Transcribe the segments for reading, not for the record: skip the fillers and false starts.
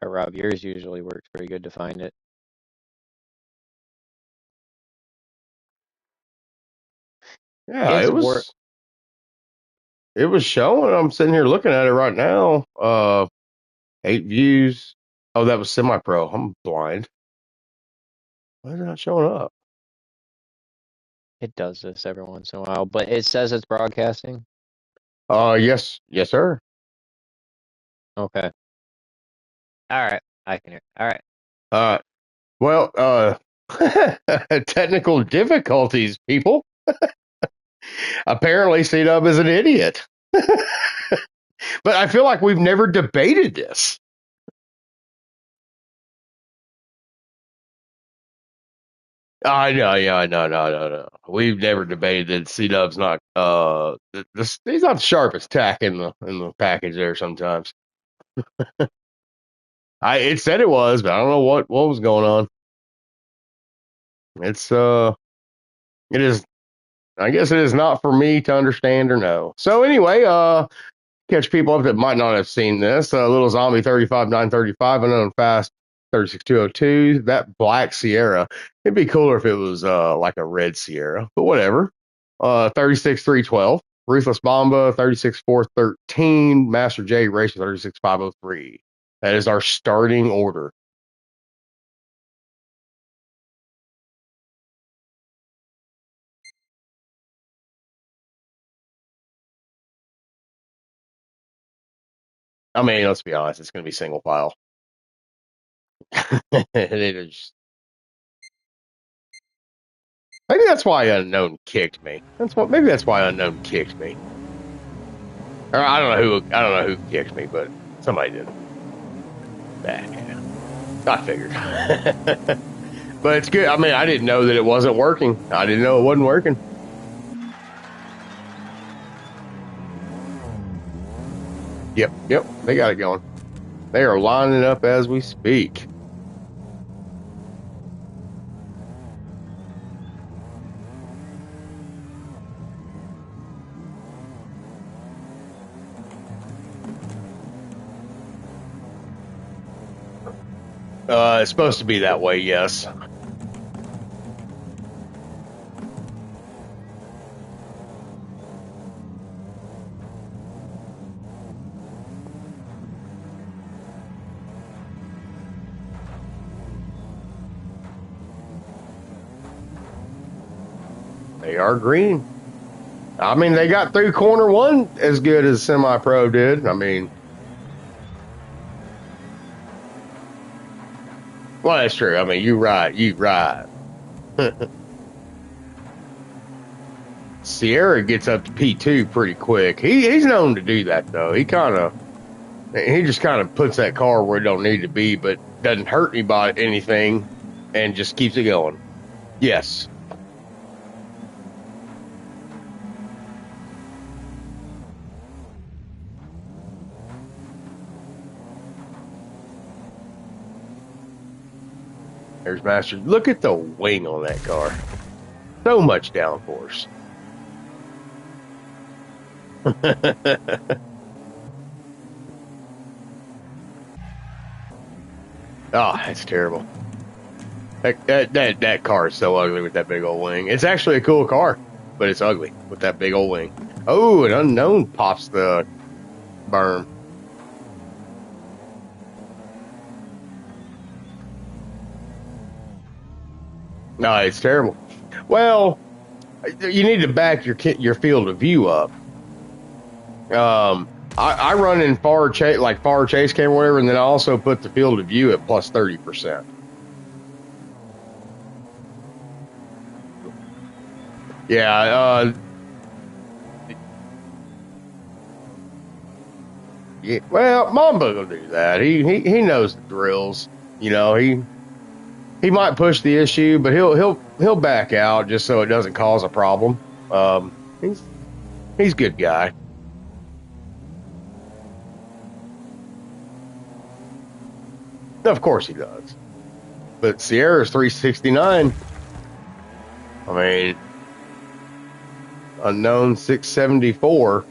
Rob, yours usually works pretty good to find it. Yeah, It's work. it was showing. I'm sitting here looking at it right now. 8 views. Oh, that was semi-pro. I'm blind. Why is it not showing up? It does this every once in a while, but it says it's broadcasting. Yes, yes, sir. Okay. All right. I can hear. All right. Uh, well, technical difficulties, people. Apparently, C-Dub is an idiot. But I feel like we've never debated this. I know, yeah, no. We've never debated that C-Dub's not he's not the sharpest tack in the package there sometimes. It said it was, but I don't know what was going on. It's it is I guess it is not for me to understand or know. So anyway, catch people up that might not have seen this. Little Zombie 35935, Unknown Fast 36202, that black Sierra. It'd be cooler if it was like a red Sierra, but whatever. 36312, Ruthless Bomba 36413, Master J Racer 36503. That is our starting order. I mean, let's be honest, it's going to be single file. It is. Maybe that's why Unknown kicked me. Maybe that's why Unknown kicked me. Or I don't know who kicked me, but somebody did. Yeah, I figured. But it's good. I mean, I didn't know that it wasn't working. I didn't know it wasn't working. Yep, they got it going. They are lining up as we speak. It's supposed to be that way, yes. They are green. I mean, they got through corner one as good as Semi Pro did. I mean, well, that's true. I mean, you right. Sierra gets up to P2 pretty quick. He's known to do that though. He just kind of puts that car where it don't need to be, but doesn't hurt anything, and just keeps it going. Yes. There's Master. Look at the wing on that car. So much downforce. Oh, that's terrible. That car is so ugly with that big old wing. It's actually a cool car, but it's ugly with that big old wing. Oh, an Unknown pops the berm. No, it's terrible. Well, you need to back your field of view up. I run in far chase cam or whatever, and then I also put the field of view at plus 30%. Yeah, yeah. Well, Mamba will do that. He knows the drills. You know, he might push the issue, but he'll back out just so it doesn't cause a problem. He's a good guy. Of course he does. But Sierra's 369. I mean, Unknown 674.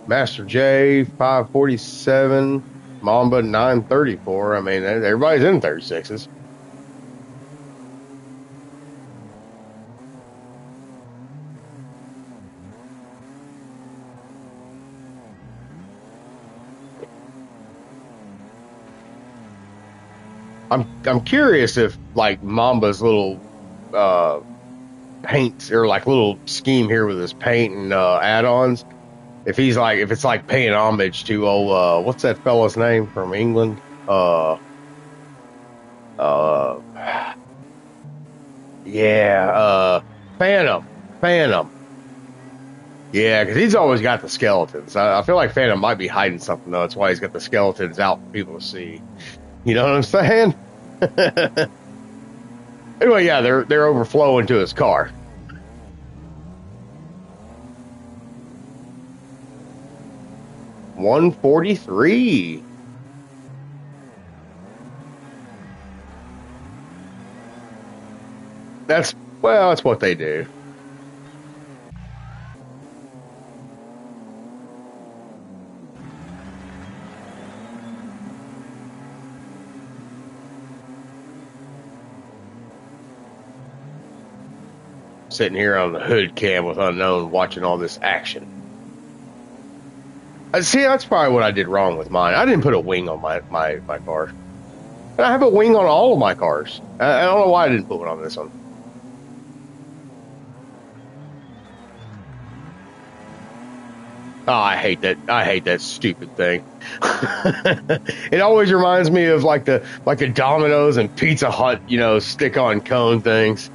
Master J 547. Mamba 934. I mean, everybody's in 36s. I'm curious if like Mamba's little uh paints or like little scheme here with his paint and add-ons, if it's like paying homage to what's that fella's name from England? Uh yeah, Phantom. Yeah, because he's always got the skeletons. I feel like Phantom might be hiding something though. That's why he's got the skeletons out for people to see. You know what I'm saying? Anyway, yeah, they're overflowing to his car. 143. That's what they do. Sitting here on the hood cam with Unknown watching all this action. See, that's probably what I did wrong with mine. I didn't put a wing on my car. And I have a wing on all of my cars. I don't know why I didn't put one on this one. Oh, I hate that. I hate that stupid thing. It always reminds me of like the Domino's and Pizza Hut, stick on cone things.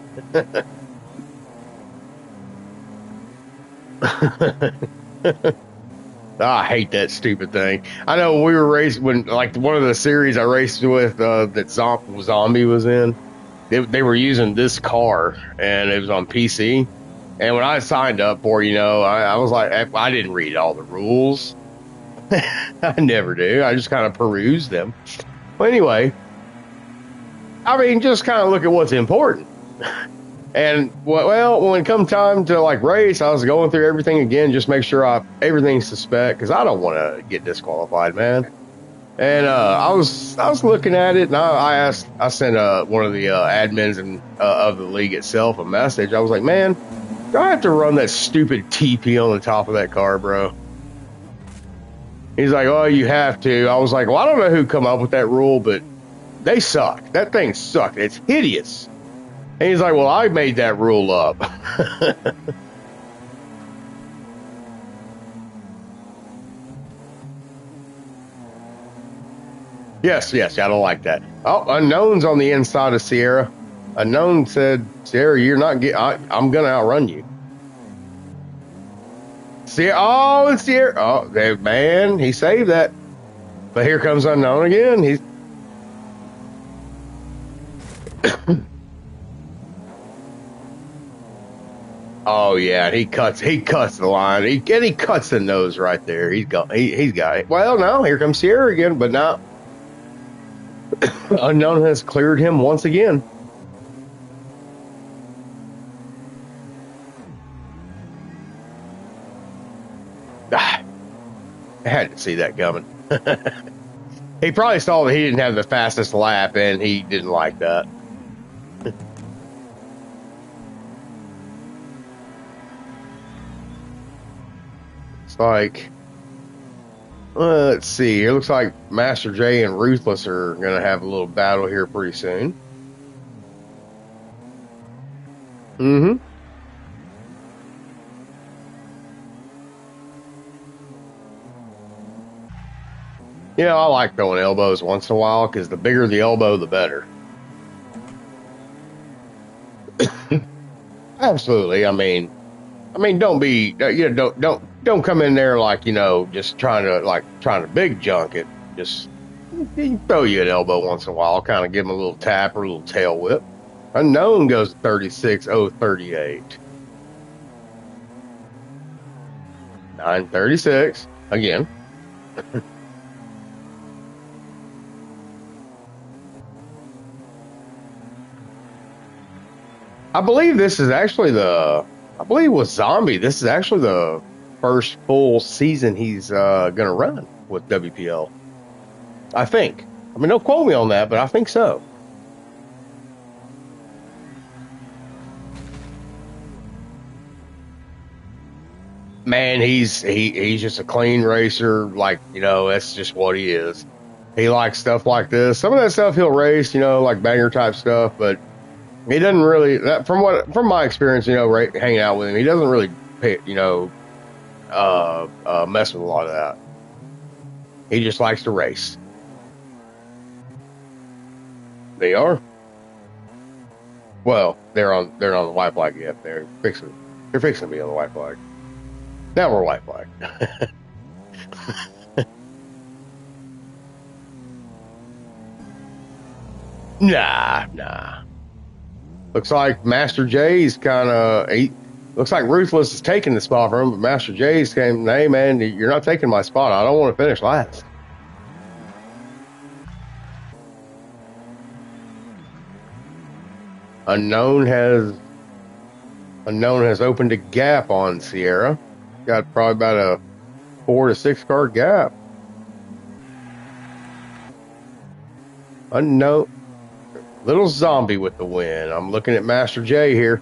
I hate that stupid thing. I know we were racing when, like, one of the series I raced with that Zombie was in. They were using this car, and it was on PC. And when I signed up for, I was like, I didn't read all the rules. I never do. I just kind of peruse them. But anyway, I mean, just kind of look at what's important. And well, when it come time to like race, I was going through everything again, just make sure everything's suspect, because I don't want to get disqualified, man. And I was looking at it, and I sent one of the admins of the league itself a message. I was like, man, do I have to run that stupid TP on the top of that car, bro? He's like, oh, you have to. I was like, well, I don't know who come up with that rule, but they suck. That thing sucked. It's hideous. And he's like, well, I made that rule up. Yes, I don't like that. Oh, Unknown's on the inside of Sierra. Unknown said, Sierra, you're not I'm going to outrun you. Sierra. Oh, man, he saved that. But here comes Unknown again. He's... Oh yeah, he cuts the line. He cuts the nose right there. He's got it. Well, no, here comes Sierra again, but now Unknown has cleared him once again. I had to see that coming. He probably saw that he didn't have the fastest lap, and he didn't like that. Like, let's see. It looks like Master J and Ruthless are going to have a little battle here pretty soon. Mm-hmm. I like throwing elbows once in a while, because the bigger the elbow, the better. Absolutely. I mean, don't be, don't come in there like, just trying to big junk it. Just throw you an elbow once in a while, kind of give him a little tap or a little tail whip. Unknown goes 36.038. 936 again. I believe this is actually with Zombie, this is actually the first full season he's going to run with WPL. I think. I mean, don't quote me on that, but I think so. Man, he's just a clean racer. Like, that's just what he is. He likes stuff like this. Some of that stuff he'll race, like banger type stuff, but he doesn't really. From my experience, hanging out with him, he doesn't really pick, mess with a lot of that. He just likes to race. They are. Well, they're on the white flag yet. They're fixing to be on the white flag. Now we're white flag. Nah. Looks like Master J's looks like Ruthless is taking the spot from him, but Master J's came, hey man, you're not taking my spot. I don't want to finish last. Unknown has opened a gap on Sierra. Got probably about a 4 to 6 car gap. Unknown, little zombie with the win. I'm looking at Master J here.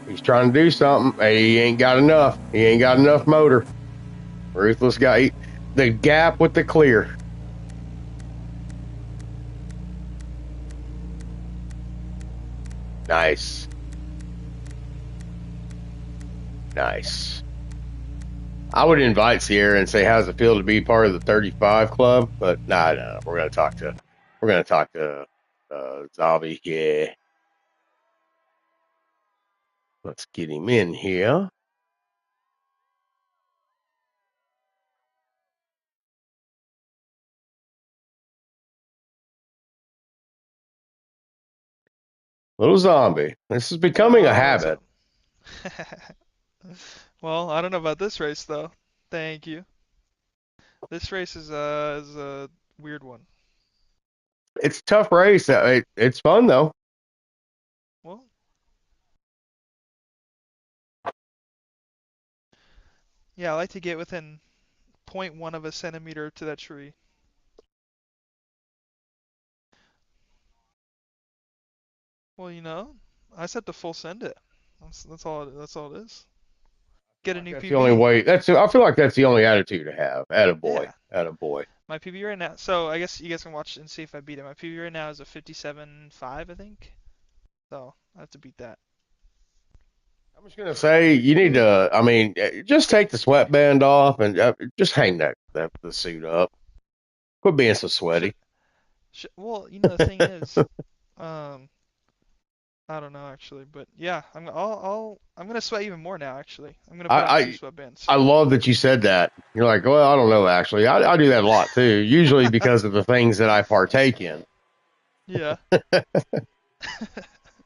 He's trying to do something. He ain't got enough. He ain't got enough motor. Ruthless got the gap with the clear. Nice. I would invite Sierra and say, "How's it feel to be part of the 35 club?" But no. We're gonna talk to Zombie. Yeah. Let's get him in here. Little Zombie. This is becoming a Whoa, what's habit. up? Well, I don't know about this race though. Thank you. This race is a weird one. It's a tough race. It's fun though. Well, yeah, I like to get within zero point 0.1 of a centimeter to that tree. Well, I set to full send it. That's all. That's all it is. Get a Like new that's the only PB. way. I feel like that's the only attitude to have. Attaboy. Yeah, Attaboy. my PB right now. So I guess you guys can watch and see if I beat it. My PB right now is a 57.5, I think. So I have to beat that. I'm just gonna say you need to. I mean, just take the sweatband off and just hang the suit up. Quit being so Should, sweaty. well, the thing is, um, I don't know actually, but yeah, I'm gonna sweat even more now. Actually, I'm gonna I, put on two I sweatbands. I love that you said that. You're like, well, I don't know. Actually, I do that a lot too. Usually because of the things that I partake in. Yeah.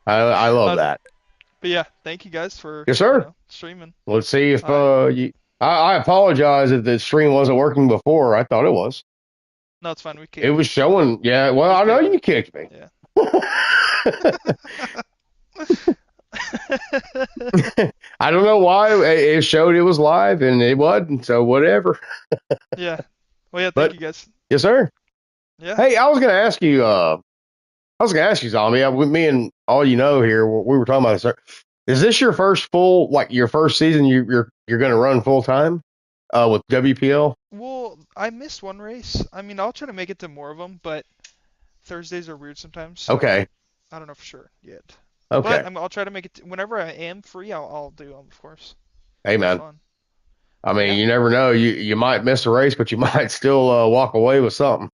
I love uh, that. but yeah, thank you guys for Yes, sir. streaming. Let's see if I you. I apologize if the stream wasn't working before. I thought it was. No, it's fine. We It kicked was you. It's fine. showing. Yeah. Well, We I know kicked you. you kicked me. Yeah. I don't know why it showed it was live and it wasn't. So whatever. Yeah. Well, yeah. Thank But you guys. yes, sir. Yeah. Hey, I was gonna ask you. Zombie. With me and all here, we were talking about this. Is this your first your first season? You're gonna run full time, with WPL? Well, I missed one race. I mean, I'll try to make it to more of them, but Thursdays are weird sometimes, so Okay. I don't know for sure yet. But Okay. I'll try to make it whenever I am free. I'll do them, of course. Hey, It'll be man. fun. I mean, Yeah. you never know. You might miss a race, but you might still walk away with something.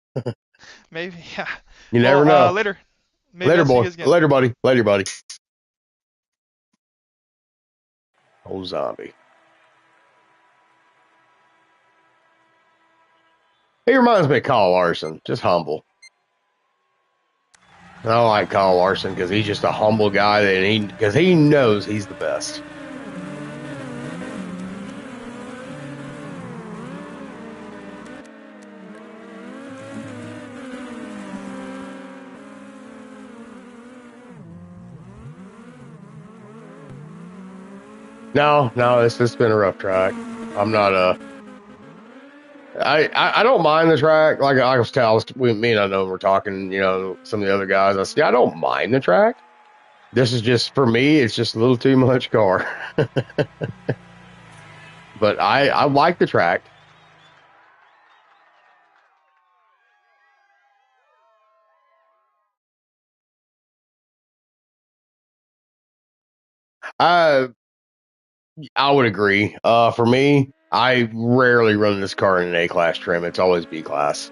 Maybe. Yeah. You Well, never know. later. Maybe Later, I'll see you boy. guys again. Later, buddy. Later, buddy. Old zombie. He reminds me of Kyle Larson. Just humble. I like Kyle Larson because he's just a humble guy because he knows he's the best. No, it's been a rough track. I'm not I don't mind the track. Like I was telling, me and I know we're talking, some of the other guys. I said, I don't mind the track. This is just, for me, it's just a little too much car. But I like the track. I I would agree. For me, I rarely run this car in an A class trim. It's always B class.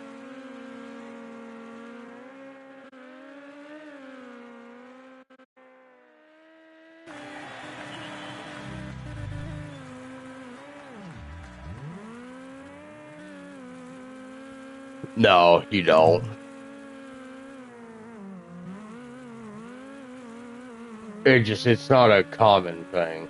No, you don't. It's not a common thing.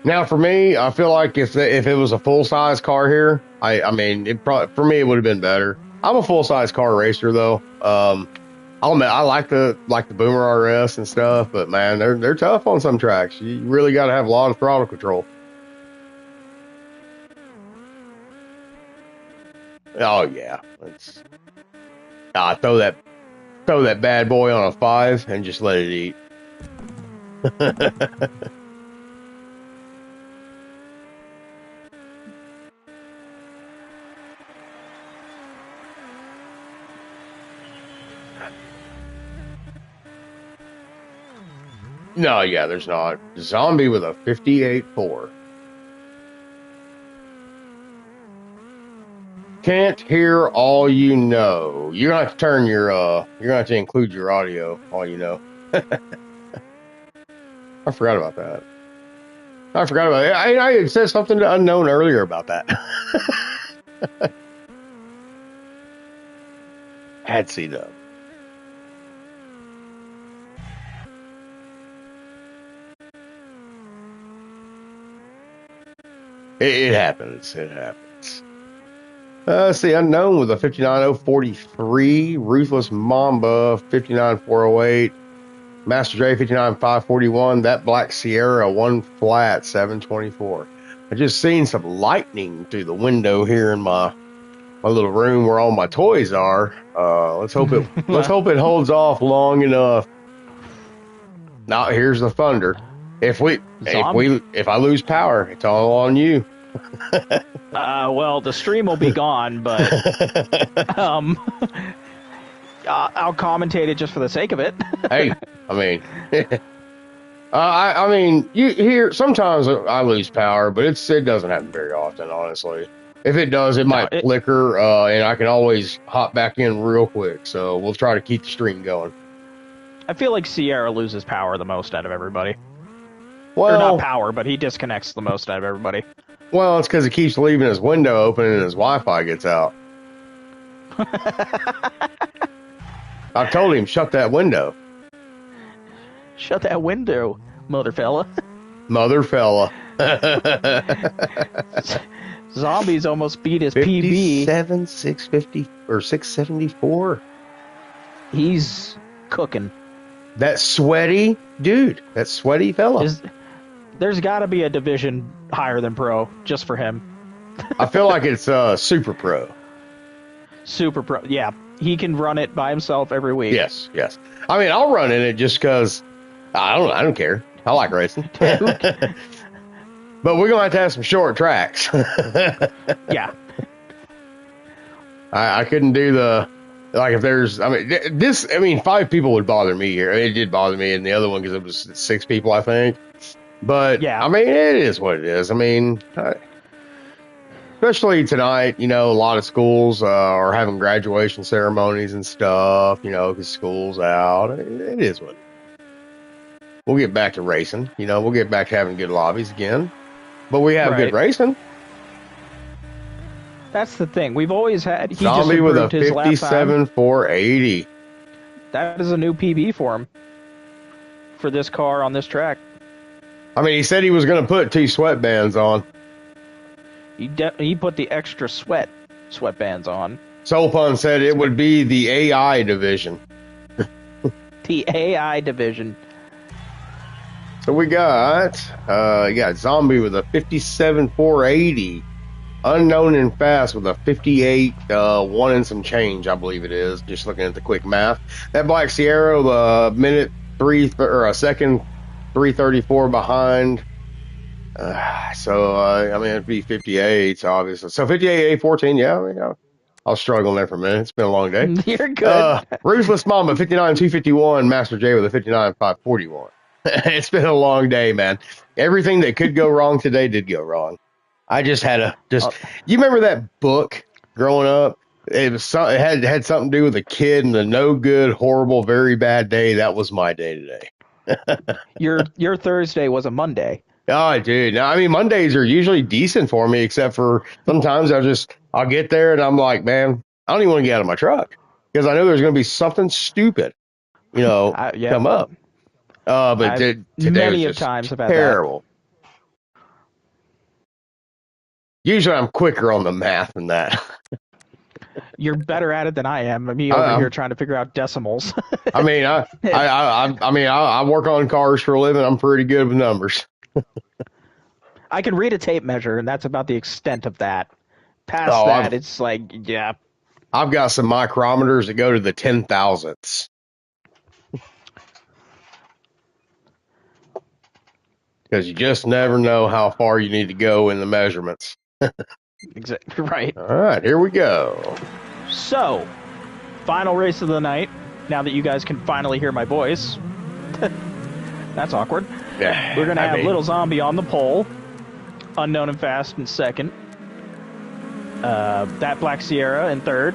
Now, for me, I feel like if it was a full size car here, I mean, it probably for me it would have been better. I'm a full size car racer though. I'll admit I like the Boomer RS and stuff, but man, they're tough on some tracks. You really got to have a lot of throttle control. Oh yeah, throw that bad boy on a 5 and just let it eat. No, yeah, there's not. Zombie with a 58.4. Can't hear all you know. You're gonna have to turn you're gonna have to include your audio, all you know. I forgot about that. I forgot about it. I had said something to Unknown earlier about that. Had C-Dub. It happens. It happens. Let's see, Unknown with a 59.043, Ruthless Mamba 59.408, Master J 59.541, that Black Sierra 1 flat 724. I just seen some lightning through the window here in my little room where all my toys are. Let's hope it holds off long enough. Now here's the thunder. If I lose power, it's all on you. Well, the stream will be gone, but I'll commentate it just for the sake of it. Hey, I mean, I mean, you hear sometimes I lose power, but it doesn't happen very often, honestly. If it does, it might flicker, and I can always hop back in real quick. So we'll try to keep the stream going. I feel like Sierra loses power the most out of everybody. Well, or not power, but he disconnects the most out of everybody. Well, it's because he keeps leaving his window open and his Wi-Fi gets out. I told him, shut that window. Shut that window, mother fella. Mother fella. Zombies almost beat his PB. 57, 650 or 674. He's cooking. That sweaty dude. That sweaty fella. There's got to be a division higher than pro just for him. I feel like it's super pro. Super pro. Yeah, he can run it by himself every week. Yes. I mean, I'll run in it just because I don't care. I like racing. But we're going to have some short tracks. Yeah. I couldn't do if there's, 5 people would bother me here. It did bother me in the other one because it was 6 people, I think. But, yeah. I mean, it is what it is. I mean, especially tonight, a lot of schools are having graduation ceremonies and stuff, because school's out. It is what it is. We'll get back to racing. We'll get back to having good lobbies again. But we have good racing. That's the thing. We've always had... Zombie with a 57.480. That is a new PB for him. For this car on this track. I mean, he said he was going to put 2 sweatbands on. He put the extra sweatbands on. Soul Pun said it would be the AI division. The AI division. So we got Zombie with a 57 480. Unknown and Fast with a 58 1 and some change, I believe it is. Just looking at the quick math. That Black Sierra, a minute 3 or a second 334 behind. I mean, it'd be 58, obviously. So 58 14, yeah. I was struggling there for a minute. It's been a long day. You're good. Ruthless Mama, 59 251. Master J with a 59 541. It's been a long day, man. Everything that could go wrong today did go wrong. I just had you remember that book growing up? It had something to do with a kid and the no good, horrible, very bad day. That was my day today. Your Thursday was a Monday. Oh, dude. I mean, Mondays are usually decent for me, except for sometimes I'll get there and I'm like, man, I don't even want to get out of my truck because I know there's going to be something stupid, come up. But today many was of times I've had terrible. Usually I'm quicker on the math than that. You're better at it than I am. Me over here trying to figure out decimals. I mean, I work on cars for a living. I'm pretty good with numbers. I can read a tape measure, and that's about the extent of that. Past that, it's like, yeah. I've got some micrometers that go to the 10,000ths. Because you just never know how far you need to go in the measurements. Exactly right. All right, here we go. So, final race of the night. Now that you guys can finally hear my voice. That's awkward. Yeah, we're going to have Little Zombie on the pole. Unknown and Fast in second. That Black Sierra in third.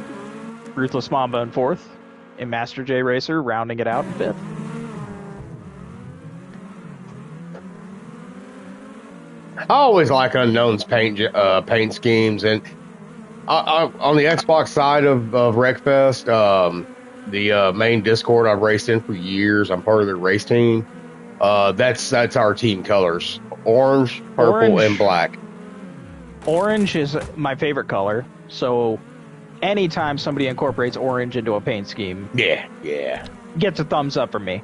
Ruthless Mamba in fourth. And Master J Racer rounding it out in fifth. I always like Unknown's paint schemes, and on the Xbox side of Wreckfest, the main Discord I've raced in for years. I'm part of their race team. That's our team colors: orange, purple, and black. Orange is my favorite color, so anytime somebody incorporates orange into a paint scheme, yeah, gets a thumbs up from me.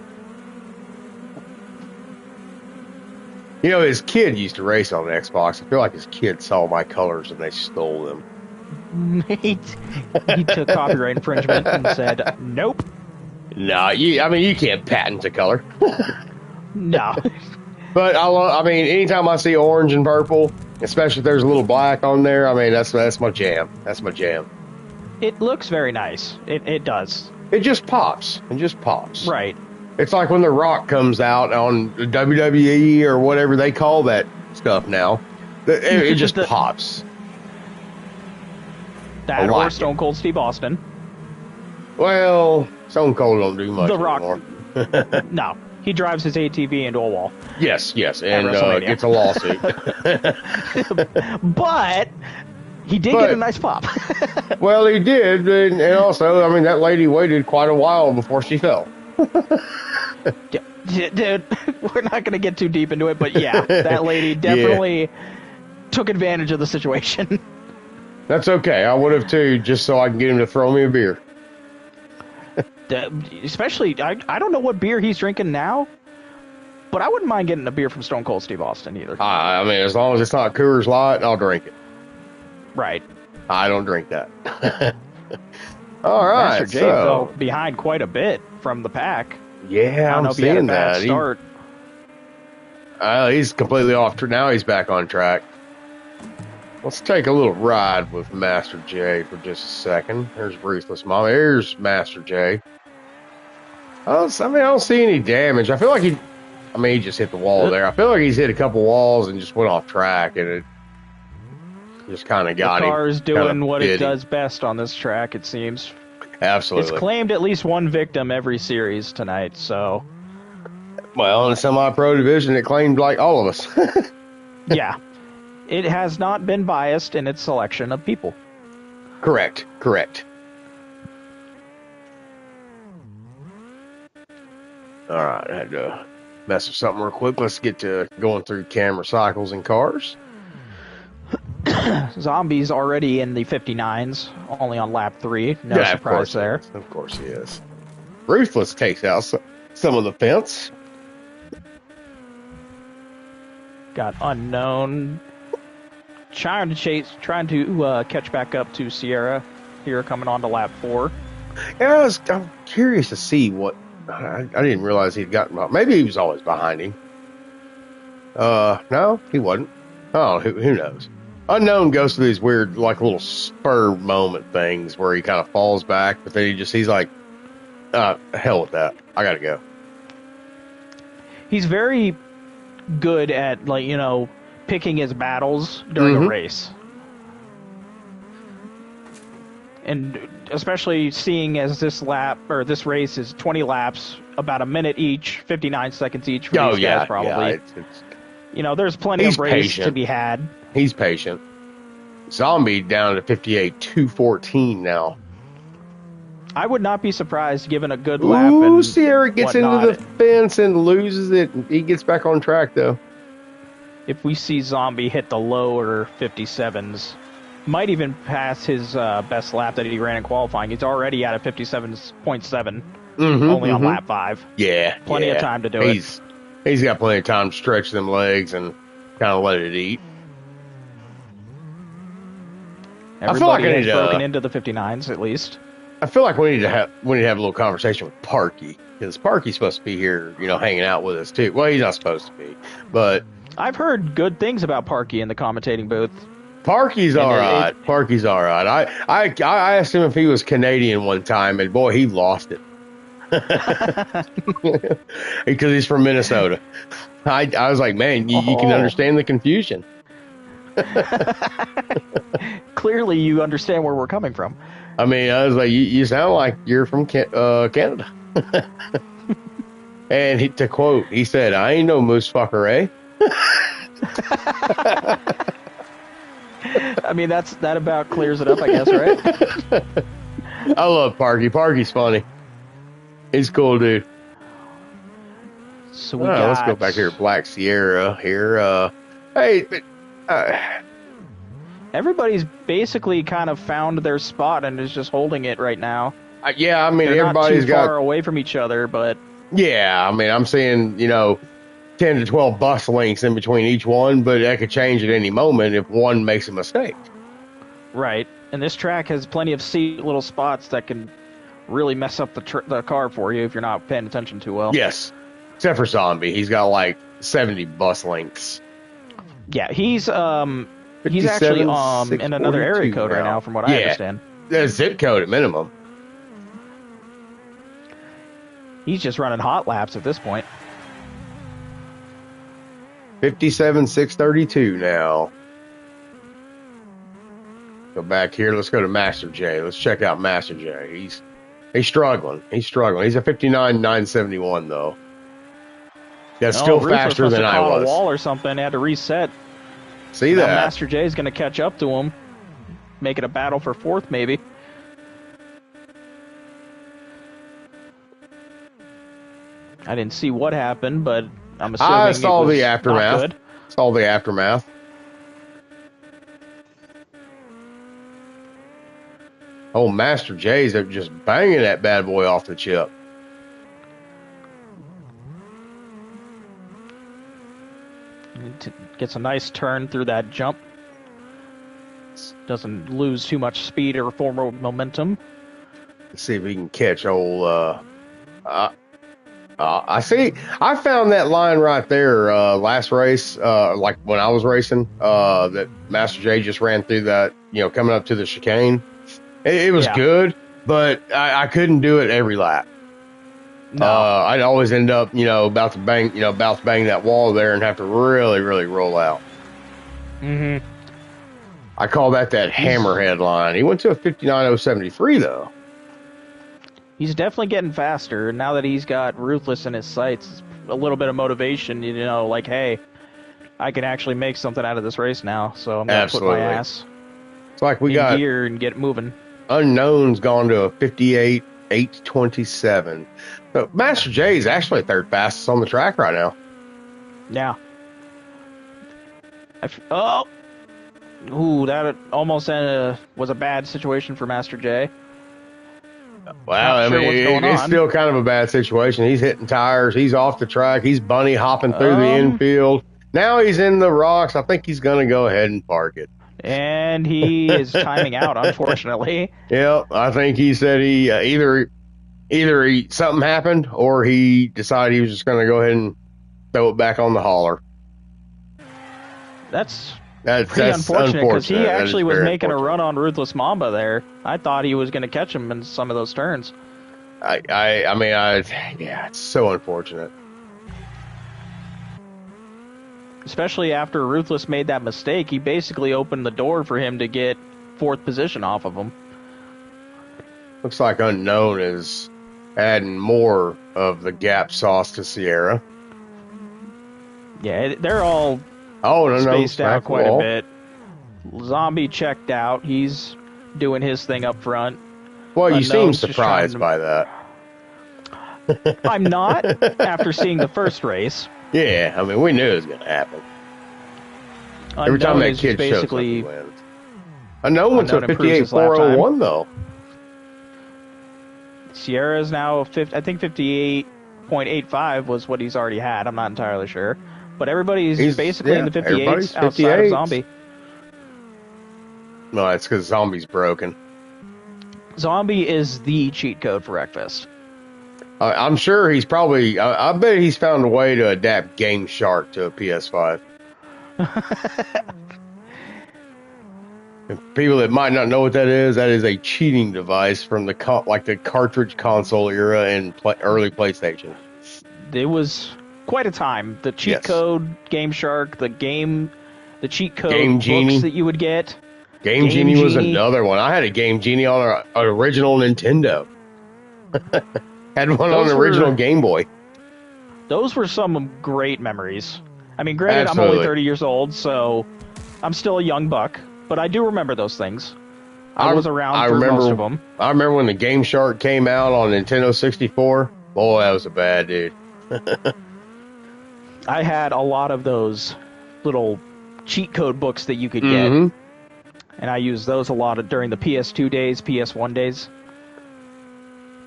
His kid used to race on Xbox. I feel like his kid saw my colors and they stole them. He took copyright infringement and said, nope. No, you can't patent a color. No. But anytime I see orange and purple, especially if there's a little black on there, that's my jam. That's my jam. It looks very nice. It does. It just pops. Right. It's like when The Rock comes out on WWE or whatever they call that stuff now. It just pops. That or Stone Cold Steve Austin. Well, Stone Cold don't do much The Rock. anymore. No. He drives his ATV into a wall. Yes, and gets a lawsuit. But he did get a nice pop. Well, he did, and also, that lady waited quite a while before she fell. Dude, we're not going to get too deep into it, but yeah, that lady definitely took advantage of the situation. That's okay. I would have too, just so I can get him to throw me a beer. Especially, I don't know what beer he's drinking now, but I wouldn't mind getting a beer from Stone Cold Steve Austin either. As long as it's not Coors Light, I'll drink it. Right. I don't drink that. All right. Master J fell behind quite a bit from the pack. Yeah, I'm seeing that. Start. He's completely off. Now he's back on track. Let's take a little ride with Master J for just a second. There's Ruthless Mama. Here's Master J. I don't see any damage. I feel like he just hit the wall there. I feel like he's hit a couple walls and just went off track, and it just kind of got him. The car's doing what it does best on this track, it seems. Absolutely. It's claimed at least one victim every series tonight, so. Well, in the semi-pro division, it claimed like all of us. Yeah. It has not been biased in its selection of people. Correct. All right, I had to mess with something real quick. Let's get to going through camera cycles and cars. Zombie's already in the 59s, only on lap 3. No surprise there. Of course he is. Ruthless takes out some of the fence. Got Unknown trying to catch back up to Sierra here, coming on to lap 4. Yeah, I'm curious to see what. I didn't realize he'd gotten. Maybe he was always behind him. No, he wasn't. Oh, who knows? Unknown goes through these weird, like little spur moment things where he kind of falls back, but then he's like, hell with that. I gotta go. He's very good at, like, picking his battles during a race. And especially seeing as this race is 20 laps, about a minute each, 59 seconds each for these guys probably. Yeah, there's plenty of race to be had. He's patient. Zombie down to 58.214 now. I would not be surprised given a good lap. Ooh, Sierra gets into the fence and loses it. He gets back on track, though. If we see Zombie hit the lower 57s, might even pass his best lap that he ran in qualifying. He's already at a 57.7, only on lap 5. Yeah. Plenty of time to do it. He's got plenty of time to stretch them legs and kind of let it eat. Everybody I feel like I need broken into the 59s, at least. I feel like we need to have a little conversation with Parky, because Parky's supposed to be here, hanging out with us too. Well, he's not supposed to be, but I've heard good things about Parky in the commentating booth. Parky's all right. Parky's all right. I asked him if he was Canadian one time, and boy, he lost it. Because he's from Minnesota. I was like, man, you can understand the confusion. Clearly, you understand where we're coming from. I mean, I was like, you sound like you're from Canada. And to quote, he said, I ain't no moose fucker, eh? I mean, that about clears it up, I guess, right? I love Parky. Parky's funny. He's cool, dude. So let's go back here to Black Sierra here. Hey, everybody's basically kind of found their spot and is just holding it right now. Yeah, I mean, They're everybody's not too far away from each other, but yeah, I mean, I'm seeing 10 to 12 bus lengths in between each one, but that could change at any moment if one makes a mistake. Right, and this track has plenty of little spots that can really mess up the car for you if you're not paying attention too well. Yes, except for Zombie, he's got like 70 bus lengths. Yeah, he's actually in another area code right now, from what I understand. A zip code at minimum. He's just running hot laps at this point. 57,632 now. Go back here. Let's go to Master J. Let's check out Master J. He's struggling. He's a 59,971 though. That's still faster than I was. A wall or something. Had to reset. See that? Master J is going to catch up to him, make it a battle for 4th, maybe. I didn't see what happened, but I'm assuming I saw the aftermath. aftermath. Saw the aftermath. Oh, Master J's are just banging that bad boy off the chip. Gets a nice turn through that jump. Doesn't lose too much speed or forward momentum. Let's see if we can catch old. I see. I found that line right there last race, like when I was racing. That Master J just ran through that. Coming up to the chicane. It was good, but I couldn't do it every lap. No. I'd always end up, about to bang that wall there and have to really, really roll out. Mm-hmm. I call that hammerhead line. He went to a 59,073 though. He's definitely getting faster. Now that he's got Ruthless in his sights, a little bit of motivation, like, hey, I can actually make something out of this race now. So I'm going to put my ass it's like we got gear and get moving. Unknown's gone to a 58,827. So Master J is actually third fastest on the track right now. Yeah. That almost was a bad situation for Master J. Well, I mean, it's still kind of a bad situation. He's hitting tires. He's off the track. He's bunny hopping through the infield. Now he's in the rocks. I think he's going to go ahead and park it. And he is timing out, unfortunately. Yeah, I think he said he either something happened or he decided he was just going to go ahead and throw it back on the hauler. That's pretty unfortunate because he actually was making a run on Ruthless Mamba there. I thought he was going to catch him in some of those turns. Yeah, it's so unfortunate. Especially after Ruthless made that mistake, he basically opened the door for him to get 4th position off of him. Looks like Unknown is adding more of the gap sauce to Sierra. Yeah, they're all spaced out quite a bit. Zombie checked out. He's doing his thing up front. Well, you seem surprised by that. I'm not, after seeing the first race. Yeah, I mean, we knew it was going to happen. Every time that kid shows up, he wins. Unknown went to a 58.401, though. Sierra's now, I think 58.85 was what he's already had. I'm not entirely sure. But he's basically in the 58s outside of Zombie. No, it's because Zombie's broken. Zombie is the cheat code for Wreckfest. I'm sure he's probably... I bet he's found a way to adapt Game Shark to a PS5. And people that might not know what that is a cheating device from the cartridge console era in early PlayStation. It was quite a time. The cheat code, Game Shark, the cheat code Game Genie books that you would get. Game Genie was another one. I had a Game Genie on an original Nintendo. Had one on the original Game Boy. Those were some great memories. I mean, granted, I'm only 30 years old, so I'm still a young buck, but I do remember those things. I was around for most of them. I remember when the Game Shark came out on Nintendo 64. Boy, that was a bad dude. I had a lot of those little cheat code books that you could get, and I used those a lot during the PS2 days, PS1 days.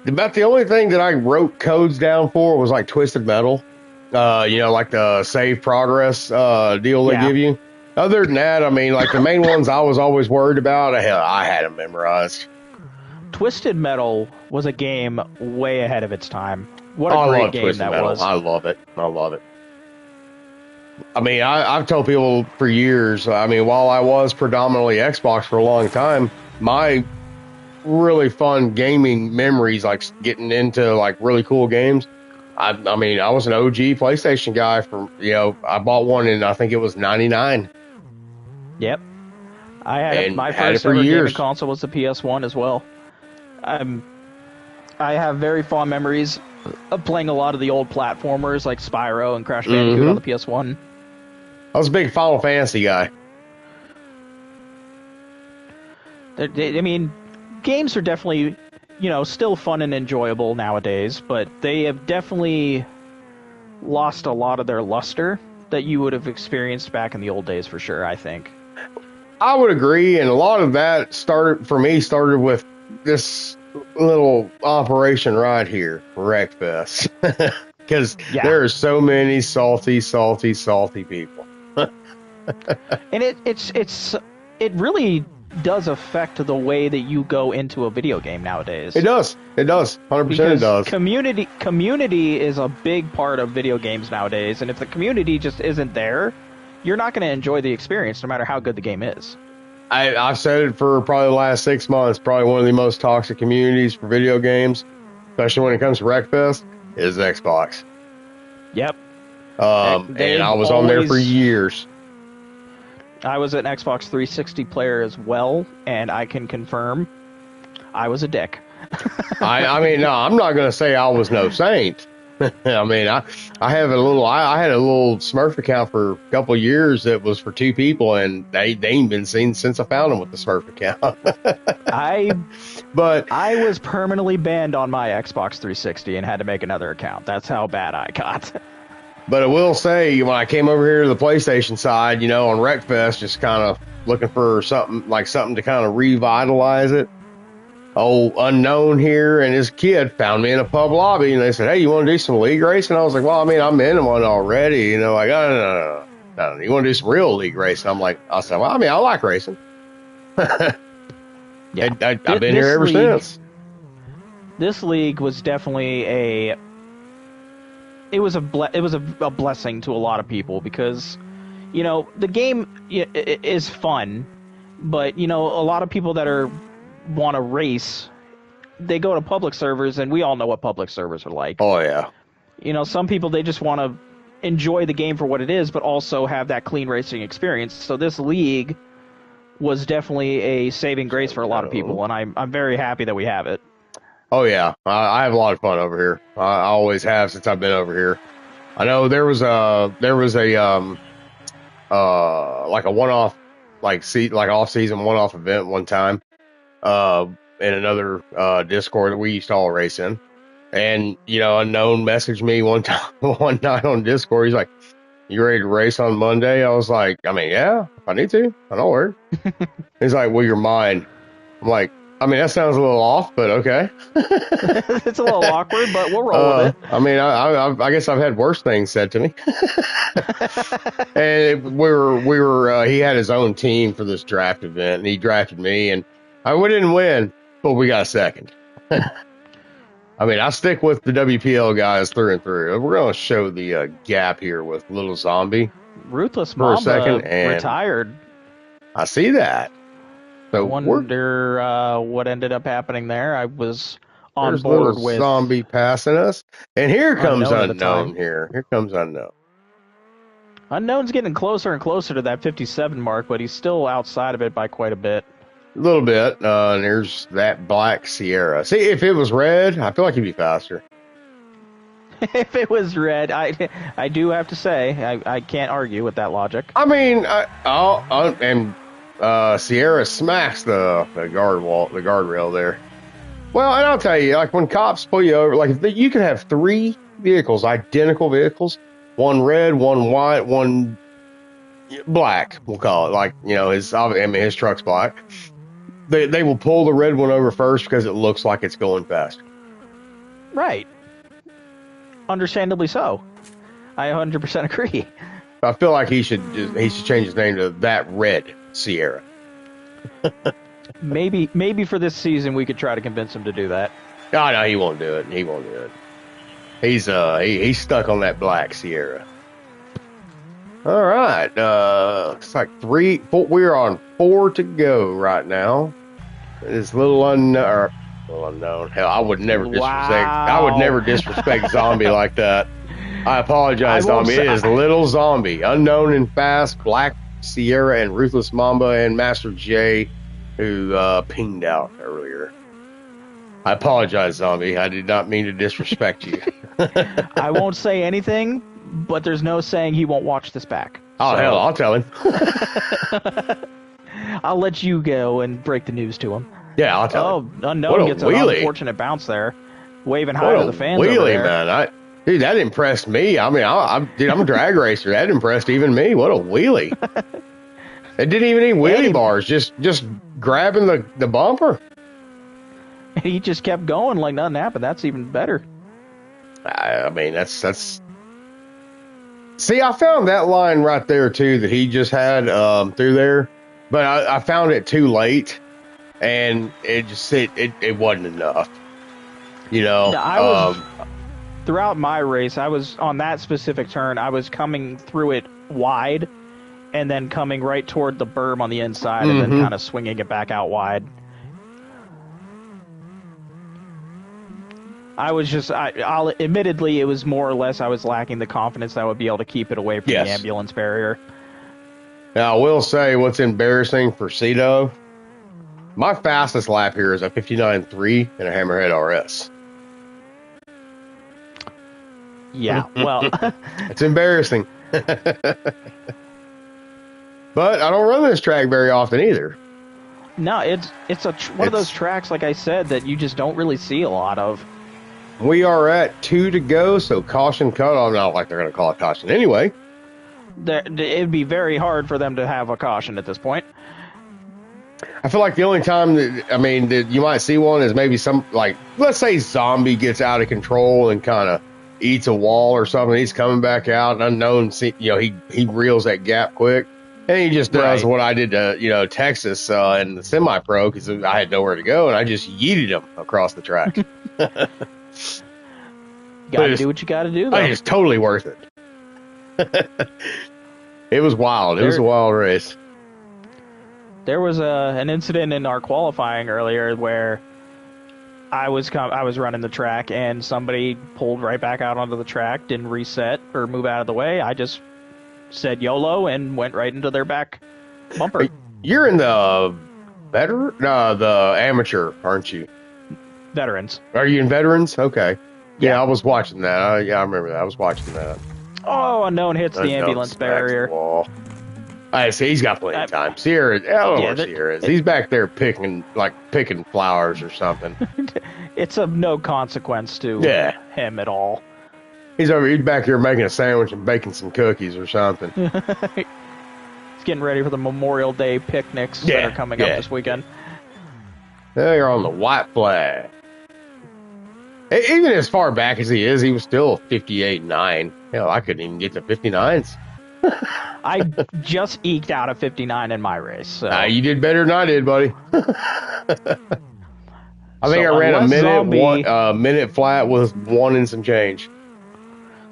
About the only thing that I wrote codes down for was like Twisted Metal. Like the save progress deal they give you. Other than that, I mean, like the main ones I was always worried about, I had them memorized. Twisted Metal was a game way ahead of its time. What a great game that was. I love it. I mean, I've told people for years, I mean, while I was predominantly Xbox for a long time, my really fun gaming memories, like getting into like really cool games. I mean, I was an OG PlayStation guy I bought one in, I think it was 99. Yep. I had my first ever gaming console was the PS1 as well. I have very fond memories of playing a lot of the old platformers like Spyro and Crash Bandicoot on the PS1. I was a big Final Fantasy guy. I mean, games are definitely, still fun and enjoyable nowadays, but they have definitely lost a lot of their luster that you would have experienced back in the old days for sure, I think. I would agree, and a lot of that started with this little operation right here, Wreckfest. Because there are so many salty people. And it really does affect the way that you go into a video game nowadays. It does. 100% it does. Community is a big part of video games nowadays, and if the community just isn't there, you're not going to enjoy the experience no matter how good the game is. I've said it for probably the last 6 months, probably one of the most toxic communities for video games, especially when it comes to Wreckfest, is Xbox. Yep. And I was on there for years. I was an Xbox 360 player as well, and I can confirm I was a dick. I mean, no, I'm not going to say I was no saint. I mean, I had a little Smurf account for a couple of years that was for 2 people, and they ain't been seen since I found them with the Smurf account. I was permanently banned on my Xbox 360 and had to make another account. That's how bad I got. But I will say, when I came over here to the PlayStation side, on Wreckfest, just kind of looking for something to kind of revitalize it. Old Unknown here and his kid found me in a pub lobby, and they said, "Hey, you want to do some league racing?" I was like, "Well, I mean, I'm in one already." No. You want to do some real league racing? I said, well, I mean, I like racing. Yeah. I've been here ever since. This league was definitely it was a blessing to a lot of people because, the game is fun, but a lot of people that want to race, they go to public servers, and we all know what public servers are like. Oh yeah. Some people, they just want to enjoy the game for what it is, but also have that clean racing experience. So this league was definitely a saving grace for a lot of people, and I'm very happy that we have it. Oh yeah, I have a lot of fun over here. I always have since I've been over here. I know there was a like a one-off like off-season one-off event one time in another Discord that we used to all race in. And, Unknown messaged me one night on Discord. He's like, you ready to race on Monday? I was like, I mean, yeah, if I need to. I don't worry. He's like, well, you're mine. I'm like, I mean, that sounds a little off, but okay. It's a little awkward, but we'll roll with it. I mean, I guess I've had worse things said to me. And he had his own team for this draft event, and he drafted me, and we didn't win, but we got second. I mean, I stick with the WPL guys through and through. We're going to show the gap here with Little Zombie. Ruthless for Mamba a second, and retired. I see that. So I wonder what ended up happening there. I was on there's board Little with Zombie passing us, and here comes Unknown Here comes Unknown. Unknown's getting closer and closer to that 57 mark, but he's still outside of it by quite a bit. A little bit. And there's that black Sierra. See, if it was red, I feel like he'd be faster. If it was red, I do have to say, I can't argue with that logic. I mean, Sierra smacks the guardrail there. Well, and I'll tell you, like when cops pull you over, like you could have 3 vehicles, identical vehicles, one red, one white, one black. We'll call it like his truck's black. They will pull the red one over first because it looks like it's going faster. Right. Understandably so. I 100% agree. I feel like he should change his name to That Red Sierra. Maybe for this season we could try to convince him to do that. No, he won't do it. He won't do it. He's stuck on that black Sierra. All right. It's like 3, 4. We're on 4 to go right now. It's little unknown. Hell, I would never disrespect. Wow. I would never disrespect Zombie like that. I apologize, Zombie. It is Little Zombie, Unknown and Fast, Black Sierra, and Ruthless Mamba, and Master J, who pinged out earlier. I apologize, Zombie. I did not mean to disrespect you. I won't say anything, but there's no saying he won't watch this back. Oh, hell, I'll tell him. I'll let you go and break the news to him. Yeah, I'll tell him. Unknown gets an unfortunate bounce there. Waving hi to the fans over there. Man. Dude, that impressed me. I mean, I'm a drag racer. That impressed even me. What a wheelie. It didn't even need wheelie bars. Just grabbing the bumper. He just kept going like nothing happened. That's even better. I mean, that's. See, I found that line right there too that he just had through there, but I found it too late, and it wasn't enough. I was throughout my race. I was on that specific turn. I was coming through it wide, and then coming right toward the berm on the inside, and then kind of swinging it back out wide. I was just, I'll admittedly, it was more or less I was lacking the confidence that I would be able to keep it away from the ambulance barrier. Now, I will say what's embarrassing for Cito, my fastest lap here is a 59.3 and a Hammerhead RS. Yeah, well. It's embarrassing. But I don't run this track very often either. No, it's one of those tracks, like I said, that you just don't really see a lot of. We are at 2 to go, so caution cutoff. Not like they're going to call it caution anyway. It'd be very hard for them to have a caution at this point. I feel like the only time that you might see one is maybe some, like, let's say Zombie gets out of control and kind of eats a wall or something. He's coming back out. Unknown, he reels that gap quick. And he just does Right. what I did to, Texas in the semi-pro because I had nowhere to go, and I just yeeted him across the track. Gotta do what you gotta do, though. It's totally worth it. It was wild. It was a wild race. There was an incident in our qualifying earlier where I was running the track and somebody pulled right back out onto the track, didn't reset or move out of the way. I just said YOLO and went right into their back bumper. You're in the the amateur, aren't you? Veterans. Are you in veterans? Okay. Yeah. Yeah, I was watching that. I remember that. I was watching that. Oh, unknown hits the ambulance barrier. I see. He's got plenty of time. Sierra, Sierra is. He's back there picking flowers or something. It's of no consequence to him at all. He's back here making a sandwich and baking some cookies or something. He's getting ready for the Memorial Day picnics that are coming up this weekend. You're on the white flag. Even as far back as he is, he was still 58.9. Hell, I couldn't even get to 59s. I just eked out a 59 in my race. So. You did better than I did, buddy. I think I ran a minute flat with 1 and some change.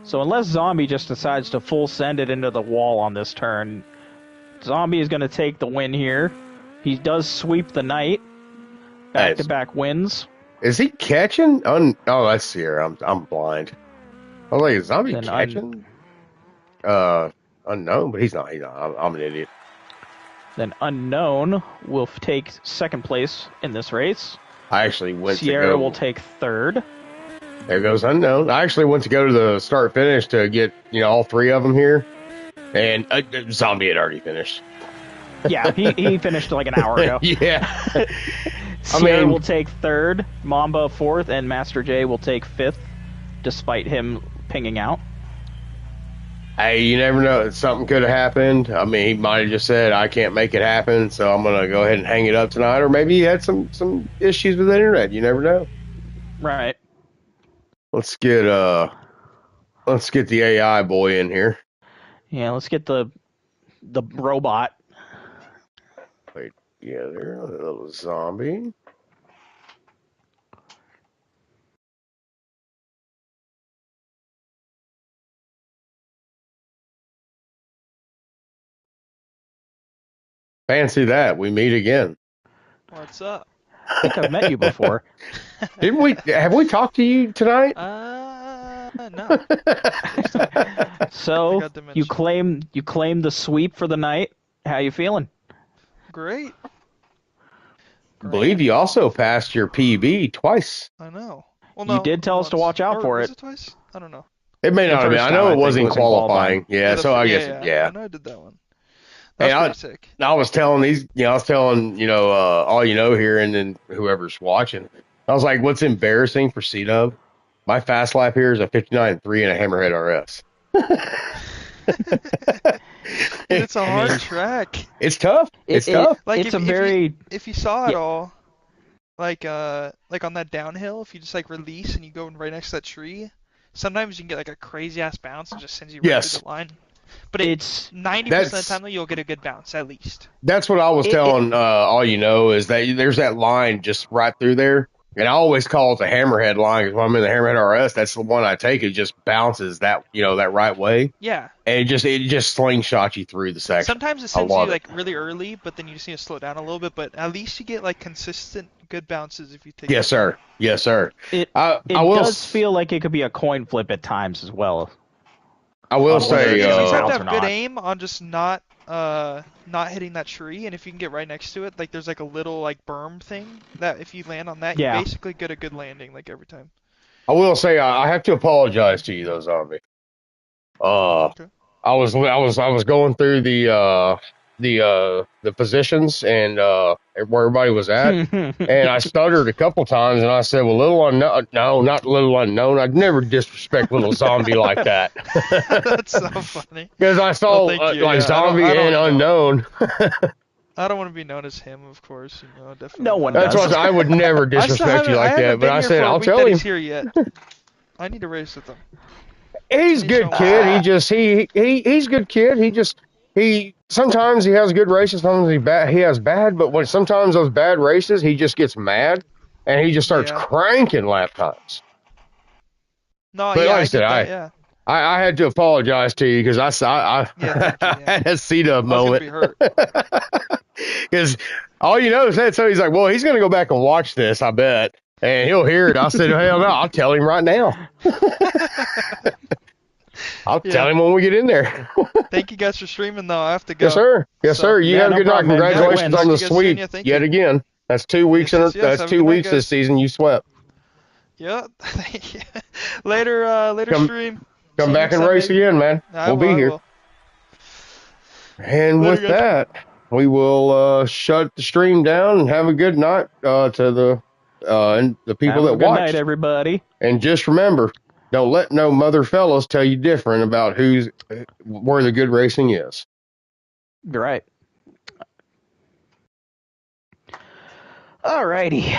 So unless Zombie just decides to full send it into the wall on this turn, Zombie is going to take the win here. He does sweep the night. Back-to-back wins. Is he catching? Oh, that's Sierra. I'm blind. I was like, is Zombie catching? Unknown, but he's not. I'm an idiot. Then Unknown will take second place in this race. I actually went Sierra will take third. There goes Unknown. I actually went to go to the start-finish to get, all 3 of them here. And Zombie had already finished. Yeah, he finished like an hour ago. Yeah. Sierra will take third, Mamba fourth, and Master J will take fifth, despite him pinging out. Hey, you never know. Something could have happened. I mean, he might have just said, I can't make it happen, so I'm going to go ahead and hang it up tonight. Or maybe he had some issues with the internet. You never know. Right. Let's get the AI boy in here. Yeah, let's get the robot. Wait together, a little zombie. Fancy that. We meet again. What's up? I think I've met you before. Didn't we? Have we talked to you tonight? No. So you claim the sweep for the night. How you feeling? Great. I believe you also passed your PB twice. I know. Well, no, you did tell us to watch out for it. Was it twice? I don't know. It may not have been. I know it was in qualifying. Yeah, so I guess I know I did that one. That's pretty sick. I was telling all here, and then whoever's watching, I was like, what's embarrassing for C-Dub? My fast lap here is a 59.3 and a Hammerhead RS. It's a hard track. It's tough. It's tough. Like if you saw it all, like on that downhill, if you just release and you go right next to that tree, sometimes you can get a crazy ass bounce and just sends you right to the line. But it's 90% of the time that you'll get a good bounce at least. That's what I was telling is that there's that line just right through there. And I always call it the hammerhead line because when I'm in the hammerhead RS, that's the one I take. It just bounces that right way. Yeah. And it just slingshots you through the section. Sometimes it sends you really early, but then you just need to slow down a little bit. But at least you get consistent good bounces if you take. Yes, sir. Yes, sir. It does feel like it could be a coin flip at times as well. I will say, you just have to have good aim on just not hitting that tree, and if you can get right next to it, there's a little berm thing that if you land on that, you basically get a good landing every time. I will say I have to apologize to you though, Zombie. Okay. I was going through the positions and where everybody was at, and I stuttered a couple times, and I said, "Well, little unknown, no, not little unknown. I'd never disrespect little Zombie like that." That's so funny. Because I saw Zombie and unknown. I don't want to be known as him, of course. Definitely. No one does. That's why I would never disrespect you like that. But I said, I'll tell him. Here yet. I need to race with him. He's a good kid. He's a good kid. He sometimes he has good races, sometimes he has bad. But when sometimes those bad races, he just gets mad and he just starts cranking lap times. No, But yeah, like I I said, get that. Yeah. I had to apologize to you because I Thank you. Yeah. had a C-Dub moment. I was gonna be hurt. Because all you know is that, so he's like, well, he's going to go back and watch this, I bet, and he'll hear it. I said, hell no, I'll tell him right now. I'll tell him when we get in there. Thank you guys for streaming, though. I have to go. Yes, sir. Yes, sir. You have a good night. Congratulations on the sweep yet again. That's 2 weeks that's 2 weeks this season you swept. Yeah. Thank you. Later stream. Come back and race again, man. We'll be here. And with that, we will shut the stream down and have a good night to the people that watch. Good night, everybody. And just remember, don't let no mother fellas tell you different about where the good racing is. Right. Alrighty.